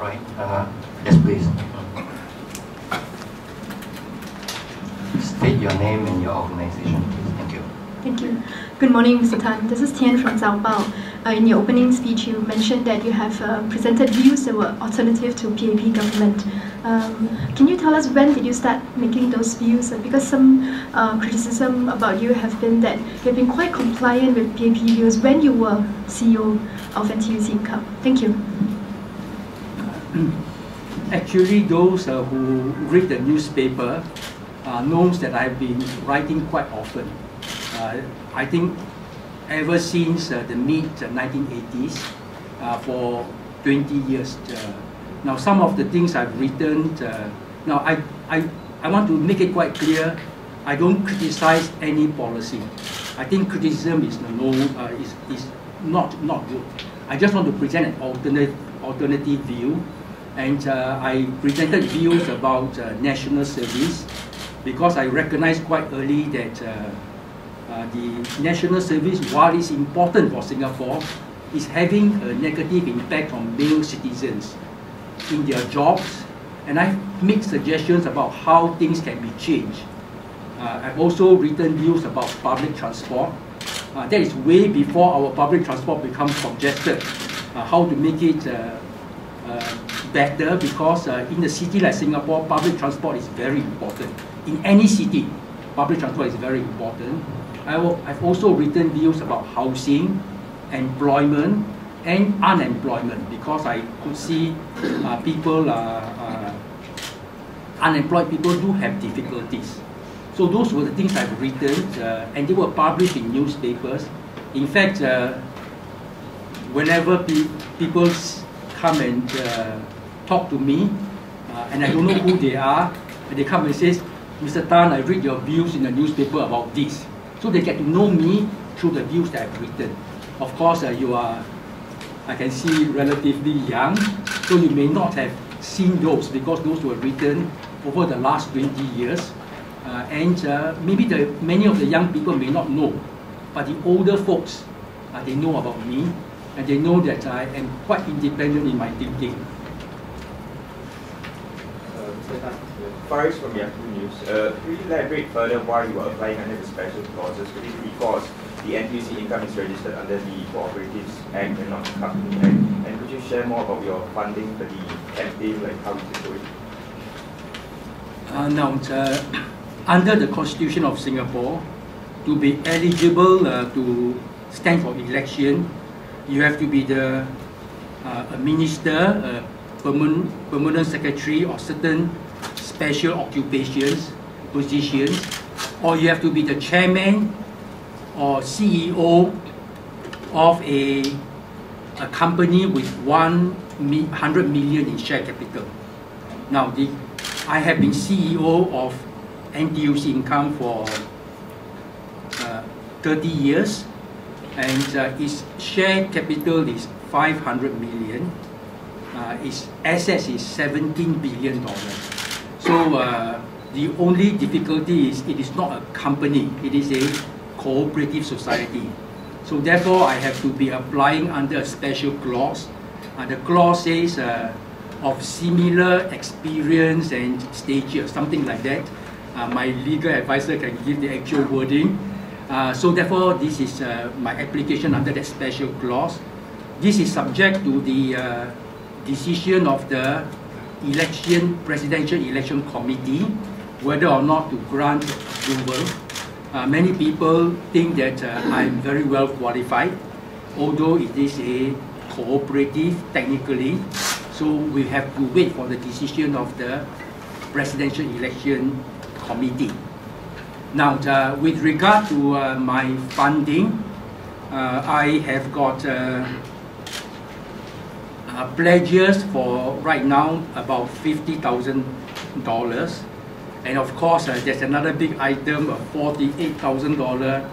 right. Yes, please. State your name and your organization, please. Thank you. Thank you. Good morning, Mr. Tan. This is Tian from Zaobao. In your opening speech, you mentioned that you have presented views that were alternative to PAP government. Can you tell us when did you start making those views? Because some criticism about you have been that you've been quite compliant with PAP views when you were CEO of NTUC Income. Thank you. Actually, those who read the newspaper knows that I've been writing quite often. I think ever since the mid-1980s, for 20 years. Now, some of the things I've written, now I want to make it quite clear, I don't criticize any policy. I think criticism is not good. I just want to present an alternative view, and I presented views about national service because I recognized quite early that the national service, while it's important for Singapore, is having a negative impact on male citizens in their jobs, and I've made suggestions about how things can be changed. I've also written views about public transport. That is way before our public transport becomes congested. How to make it better, because in a city like Singapore, public transport is very important. In any city, public transport is very important. I've also written views about housing, employment, and unemployment, because I could see unemployed people do have difficulties. So those were the things I've written, and they were published in newspapers. In fact, whenever people come and talk to me, and I don't know who they are, and they come and say, Mr. Tan, I read your views in the newspaper about this. So they get to know me through the views that I've written. Of course, you are, I can see, relatively young, so you may not have seen those, because those were written over the last 20 years. And maybe many of the young people may not know, but the older folks, they know about me, and they know that I am quite independent in my thinking. Mr. Tan, Faris from Yahoo News. Could you elaborate further why you are applying under the special clauses? Because the NTUC Income is registered under the Cooperatives Act and not the Company Act. And could you share more about your funding for the campaign, like how is it going? Now, under the Constitution of Singapore, to be eligible to stand for election, you have to be a minister, permanent secretary, or certain special occupations, positions, or you have to be the chairman or CEO of a company with 100 million in share capital. Now, I have been CEO of NTUC Income for 30 years, and its share capital is 500 million. Its assets is $17 billion. So the only difficulty is it is not a company, it is a cooperative society. So therefore I have to be applying under a special clause. The clause says of similar experience and stature, something like that. My legal advisor can give the actual wording. So therefore this is my application under that special clause. This is subject to the decision of the Presidential Election Committee whether or not to grant approval. Many people think that I'm very well qualified, although it is a cooperative technically, so we have to wait for the decision of the Presidential Election Committee. Now, with regard to my funding, I have got pledges for right now about $50,000, and of course there's another big item of $48,000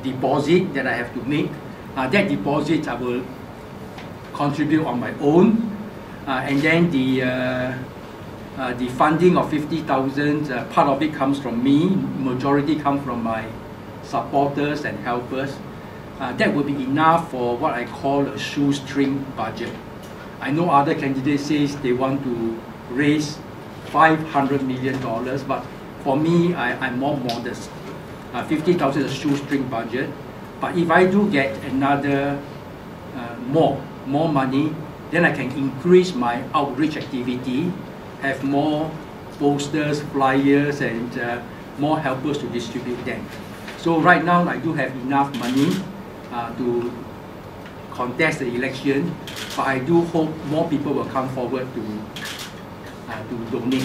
deposit that I have to make. That deposit I will contribute on my own, and then the funding of $50,000, part of it comes from me, majority comes from my supporters and helpers. That will be enough for what I call a shoestring budget. I know other candidates says they want to raise $500 million, but for me, I'm more modest. 50,000 is a shoestring budget, but if I do get another more money, then I can increase my outreach activity, have more posters, flyers, and more helpers to distribute them. So right now, I do have enough money to contest the election, but I do hope more people will come forward to donate.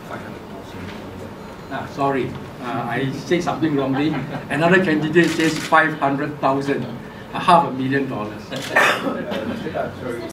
500,000. Sorry, I said something wrongly. Another candidate says 500,000, $500,000.